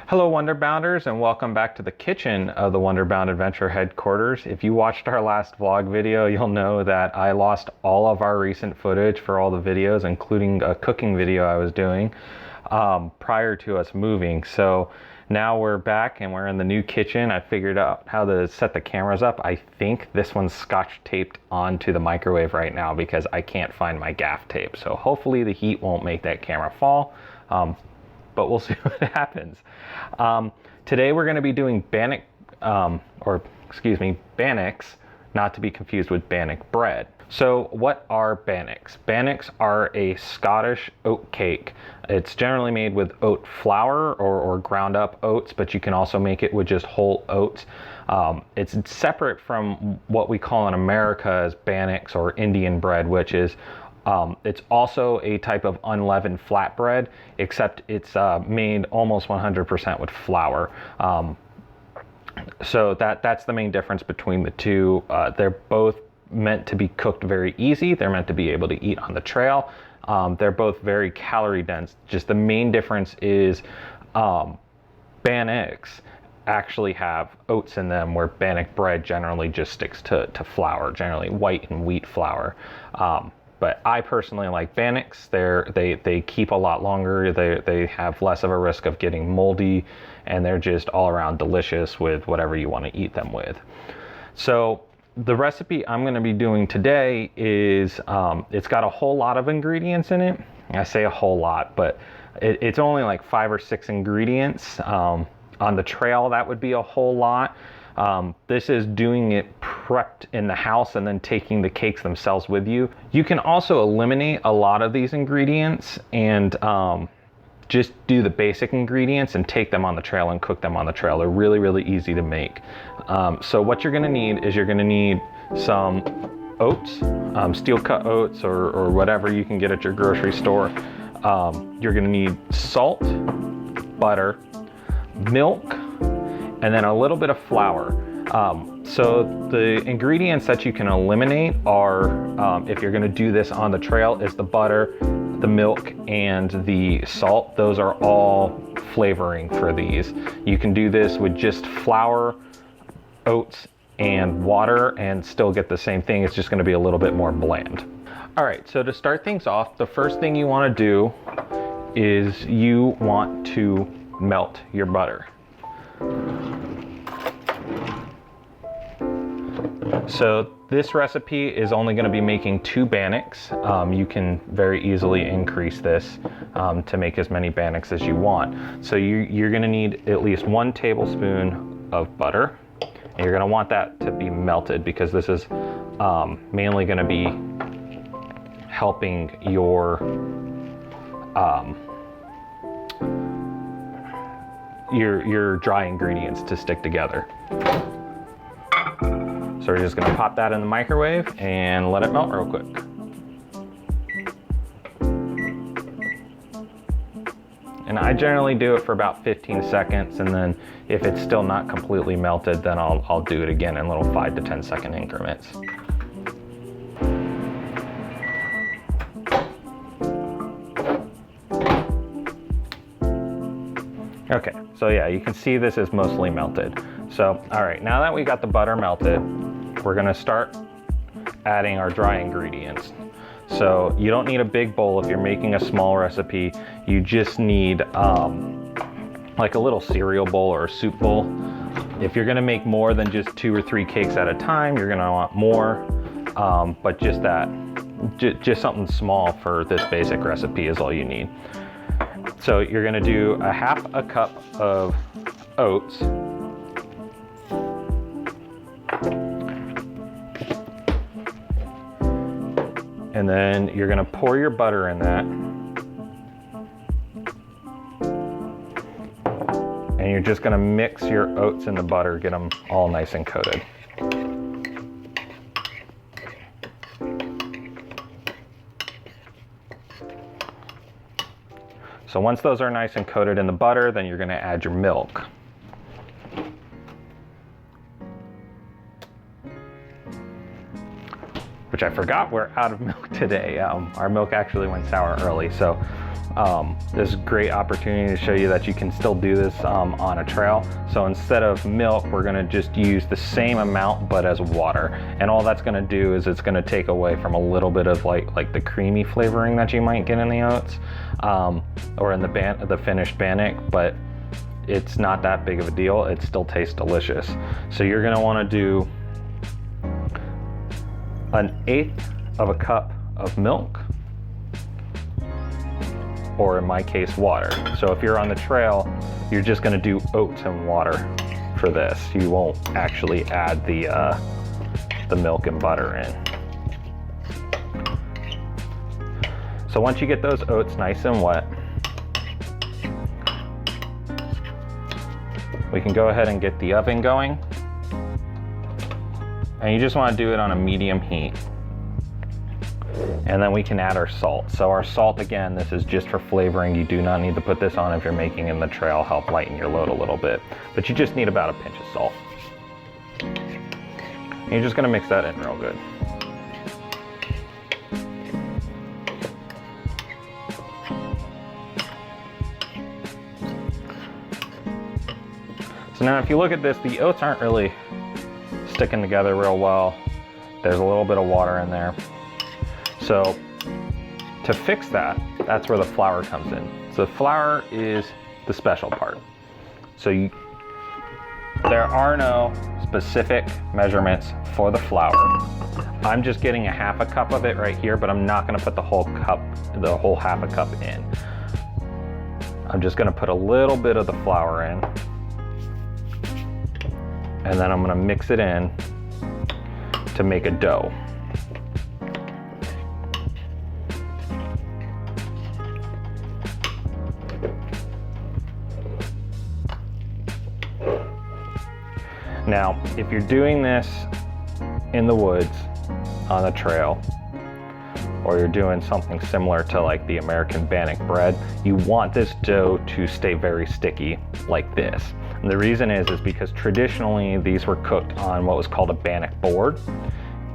Hello Wonderbounders, and welcome back to the kitchen of the Wonderbound Adventure headquarters. If you watched our last vlog video, you'll know that I lost all of our recent footage for all the videos, including a cooking video I was doing prior to us moving. So now we're back and we're in the new kitchen. I figured out how to set the cameras up. I think this one's scotch taped onto the microwave right now because I can't find my gaff tape. So hopefully the heat won't make that camera fall. But we'll see what happens. Today we're going to be doing Bannocks, not to be confused with bannock bread. So what are Bannocks? Bannocks are a Scottish oat cake. It's generally made with oat flour or ground up oats, but you can also make it with just whole oats. It's separate from what we call in America as Bannocks or Indian bread, which is it's also a type of unleavened flatbread, except it's made almost 100% with flour. So that's the main difference between the two. They're both meant to be cooked very easy. They're meant to be able to eat on the trail. They're both very calorie dense. Just the main difference is Bannocks actually have oats in them, where bannock bread generally just sticks to flour, generally white and wheat flour. But I personally like Bannocks. They keep a lot longer. They have less of a risk of getting moldy, and they're just all around delicious with whatever you want to eat them with. So the recipe I'm going to be doing today is, it's got a whole lot of ingredients in it. I say a whole lot, but it's only like 5 or 6 ingredients. On the trail, that would be a whole lot. This is doing it prepped in the house and then taking the cakes themselves with you. You can also eliminate a lot of these ingredients and just do the basic ingredients and take them on the trail and cook them on the trail. They're really, really easy to make. So what you're gonna need is you're gonna need some oats, steel cut oats or whatever you can get at your grocery store. You're gonna need salt, butter, milk, and then a little bit of flour. So the ingredients that you can eliminate are, if you're gonna do this on the trail, is the butter, the milk, and the salt. Those are all flavoring for these. You can do this with just flour, oats, and water and still get the same thing. It's just gonna be a little bit more bland. All right, so to start things off, the first thing you wanna do is you want to melt your butter. So this recipe is only going to be making 2 Bannocks. You can very easily increase this to make as many Bannocks as you want. So you're going to need at least 1 tablespoon of butter. And you're going to want that to be melted because this is mainly going to be helping your dry ingredients to stick together. So we're just gonna pop that in the microwave and let it melt real quick. And I generally do it for about 15 seconds, and then if it's still not completely melted, then I'll do it again in little 5 to 10 second increments. Okay, so yeah, you can see this is mostly melted. So, all right, now that we got the butter melted, we're gonna start adding our dry ingredients. So you don't need a big bowl if you're making a small recipe. You just need like a little cereal bowl or a soup bowl. If you're gonna make more than just 2 or 3 cakes at a time, you're gonna want more, but just something small for this basic recipe is all you need. So you're gonna do a 1/2 cup of oats. And then you're gonna pour your butter in that. And you're just gonna mix your oats in the butter, get them all nice and coated. So once those are nice and coated in the butter, then you're gonna add your milk. which I forgot we're out of milk today. Our milk actually went sour early, so this is a great opportunity to show you that you can still do this on a trail. So instead of milk, we're gonna just use the same amount but as water. And all that's gonna do is it's gonna take away from a little bit of like the creamy flavoring that you might get in the oats or in the finished bannock, but it's not that big of a deal. It still tastes delicious. So you're gonna wanna do 1/8 of a cup of milk, or in my case, water. So if you're on the trail, you're just gonna do oats and water for this. You won't actually add the milk and butter in. So once you get those oats nice and wet, we can go ahead and get the oven going. And you just wanna do it on a medium heat. And then we can add our salt. So our salt, again, this is just for flavoring. You do not need to put this on if you're making in the trail, help lighten your load a little bit. But you just need about a pinch of salt. And you're just gonna mix that in real good. So now if you look at this, the oats aren't really sticking together real well. There's a little bit of water in there. So to fix that, that's where the flour comes in. So the flour is the special part. So there are no specific measurements for the flour. I'm just getting 1/2 cup of it right here, but I'm not gonna put the whole half a cup in. I'm just gonna put a little bit of the flour in, and then I'm gonna mix it in to make a dough. Now, if you're doing this in the woods, on the trail, or you're doing something similar to like the American bannock bread, you want this dough to stay very sticky like this. And the reason is because traditionally these were cooked on what was called a bannock board.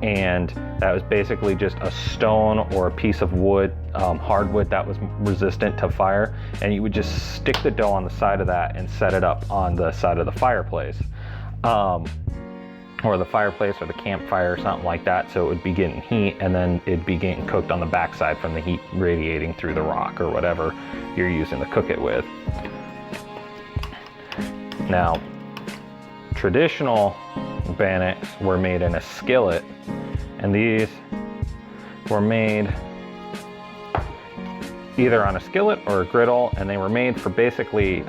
And that was basically just a stone or a piece of wood, hardwood that was resistant to fire. And you would just stick the dough on the side of that and set it up on the side of the fireplace. Or the fireplace or the campfire or something like that, so it would be getting heat and then it'd be getting cooked on the backside from the heat radiating through the rock or whatever you're using to cook it with. Now, traditional bannocks were made in a skillet, and these were made either on a skillet or a griddle, and they were made for basically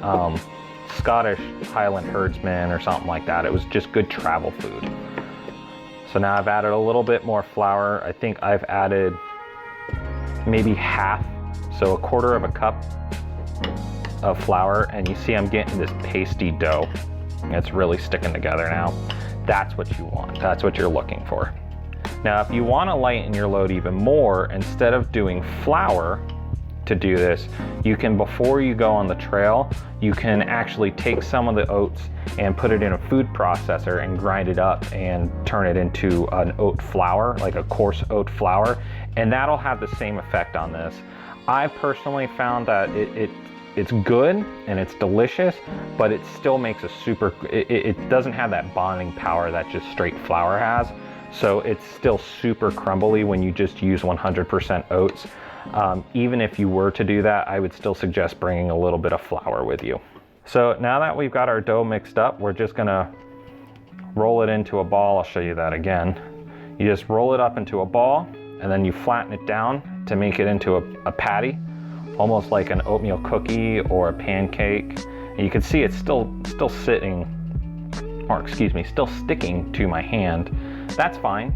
Scottish highland herdsmen or something like that. It was just good travel food. So now I've added a little bit more flour. I think I've added maybe half, so 1/4 of a cup of flour, and you see I'm getting this pasty dough. It's really sticking together now. That's what you want. That's what you're looking for. Now, if you want to lighten your load even more, instead of doing flour to do this, you can, before you go on the trail, you can actually take some of the oats and put it in a food processor and grind it up and turn it into an oat flour, like a coarse oat flour, and that'll have the same effect on this. I personally found that it's good and it's delicious, but it still makes a it doesn't have that bonding power that just straight flour has. So it's still super crumbly when you just use 100% oats. Even if you were to do that, I would still suggest bringing a little bit of flour with you. So now that we've got our dough mixed up, we're just gonna roll it into a ball. I'll show you that again. You just roll it up into a ball, and then you flatten it down to make it into a patty, almost like an oatmeal cookie or a pancake. And you can see it's still sitting, or excuse me, still sticking to my hand. That's fine.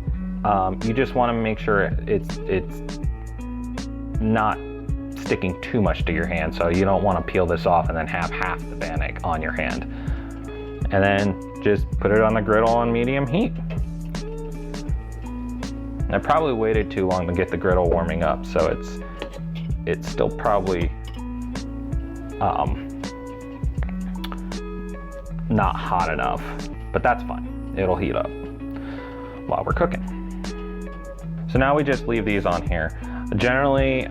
You just want to make sure it's not sticking too much to your hand, so you don't want to peel this off and then have half the bannock on your hand. And then just put it on the griddle on medium heat. I probably waited too long to get the griddle warming up, so it's still probably not hot enough, but that's fine. It'll heat up while we're cooking. So now we just leave these on here. Generally,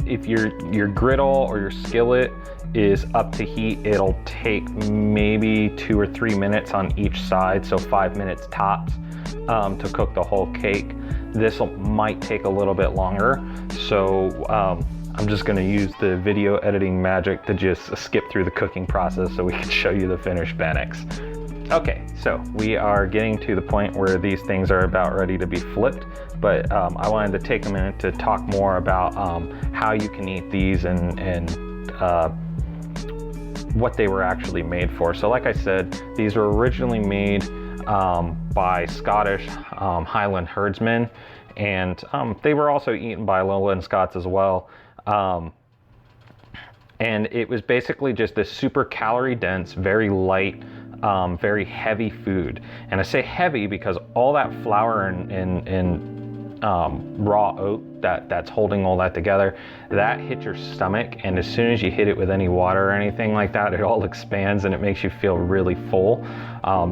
if your griddle or your skillet is up to heat, it'll take maybe 2 or 3 minutes on each side, so 5 minutes tops, to cook the whole cake. This might take a little bit longer, so I'm just gonna use the video editing magic to just skip through the cooking process so we can show you the finished Bannocks. Okay, so we are getting to the point where these things are about ready to be flipped, but I wanted to take a minute to talk more about how you can eat these and what they were actually made for. So like I said, these were originally made by Scottish highland herdsmen, and they were also eaten by lowland Scots as well. And it was basically just this super calorie dense, very light, very heavy food. And I say heavy because all that flour and raw oat that's holding all that together, that hits your stomach, and as soon as you hit it with any water or anything like that, it all expands and it makes you feel really full.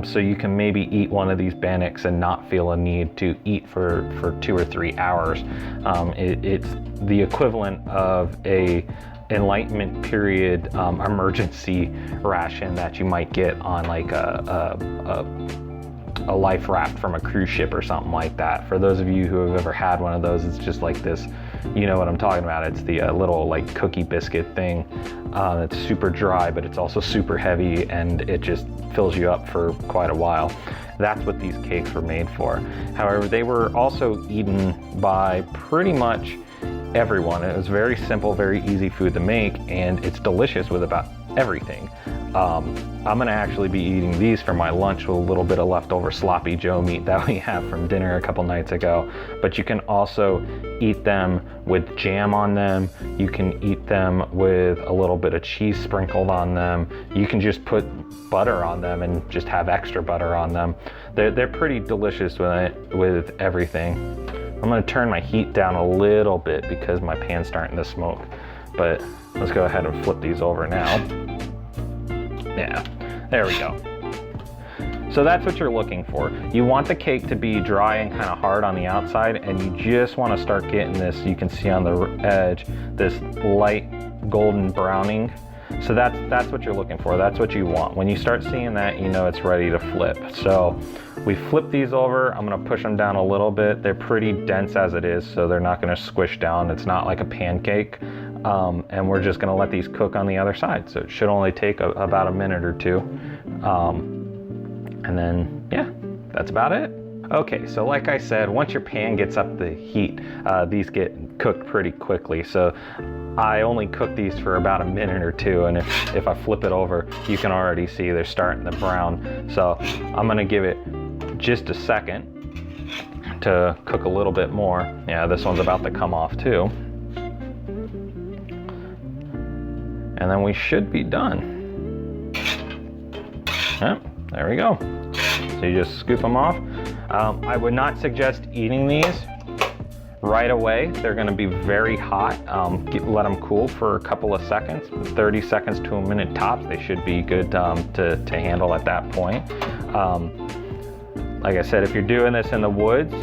So you can maybe eat one of these Bannocks and not feel a need to eat for 2 or 3 hours. It's the equivalent of a Enlightenment period emergency ration that you might get on like a life raft from a cruise ship or something like that. For those of you who have ever had one of those, it's just like this, you know what I'm talking about. It's the little like cookie biscuit thing. It's super dry, but it's also super heavy, and it just fills you up for quite a while. That's what these cakes were made for. However, they were also eaten by pretty much everyone. It was very simple, very easy food to make, and it's delicious with about everything. I'm gonna actually be eating these for my lunch with a little bit of leftover sloppy Joe meat that we had from dinner a couple nights ago. But you can also eat them with jam on them. You can eat them with a little bit of cheese sprinkled on them. You can just put butter on them and just have extra butter on them. They're pretty delicious with everything. I'm gonna turn my heat down a little bit because my pan's starting to smoke. But let's go ahead and flip these over now. Yeah, there we go. So that's what you're looking for. You want the cake to be dry and kind of hard on the outside, and you just want to start getting this, you can see on the edge, this light golden browning. So that's what you're looking for. That's what you want. When you start seeing that, you know it's ready to flip. So we flip these over. I'm gonna push them down a little bit. They're pretty dense as it is, so they're not gonna squish down. It's not like a pancake. And we're just gonna let these cook on the other side. So it should only take about a minute or two. And then, yeah, that's about it. Okay, so like I said, once your pan gets up the heat, these get cooked pretty quickly. So I only cook these for about a minute or two, and if I flip it over, you can already see they're starting to brown. So I'm gonna give it just a second to cook a little bit more. Yeah, this one's about to come off too. And then we should be done. Yep, there we go. So you just scoop them off. I would not suggest eating these right away. They're gonna be very hot. Let them cool for a couple of seconds, 30 seconds to a minute tops. They should be good to handle at that point. Like I said, if you're doing this in the woods,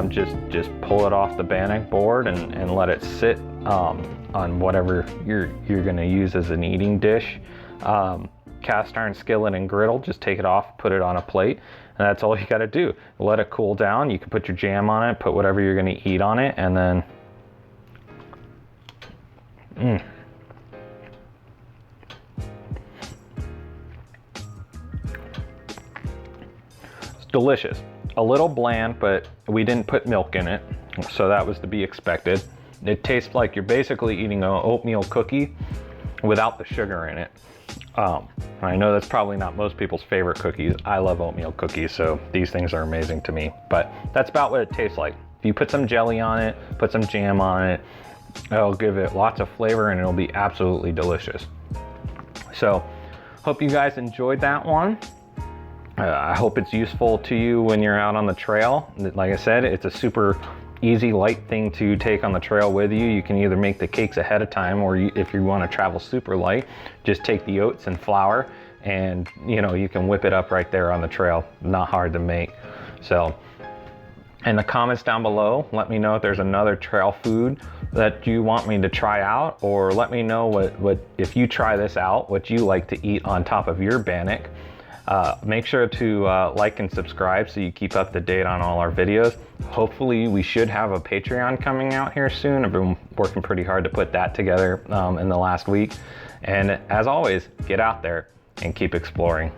just pull it off the Bannock board and let it sit on whatever you're gonna use as an eating dish. Cast iron skillet and griddle, just take it off, put it on a plate, and that's all you gotta do. Let it cool down. You can put your jam on it, put whatever you're gonna eat on it, and then it's delicious. A little bland, but we didn't put milk in it, so that was to be expected. It tastes like you're basically eating an oatmeal cookie without the sugar in it. I know that's probably not most people's favorite cookies. I love oatmeal cookies, so these things are amazing to me. But that's about what it tastes like. If you put some jelly on it, put some jam on it, it'll give it lots of flavor and it'll be absolutely delicious. So, hope you guys enjoyed that one. I hope it's useful to you when you're out on the trail. Like I said, it's a super easy, light thing to take on the trail with you. You can either make the cakes ahead of time, or if you want to travel super light, just take the oats and flour, and you can whip it up right there on the trail. Not hard to make. So In the comments down below, let me know if there's another trail food that you want me to try out, or let me know what if you try this out, what you like to eat on top of your bannock. Make sure to like and subscribe so you keep up to date on all our videos. Hopefully we should have a Patreon coming out here soon. I've been working pretty hard to put that together in the last week. And as always, get out there and keep exploring.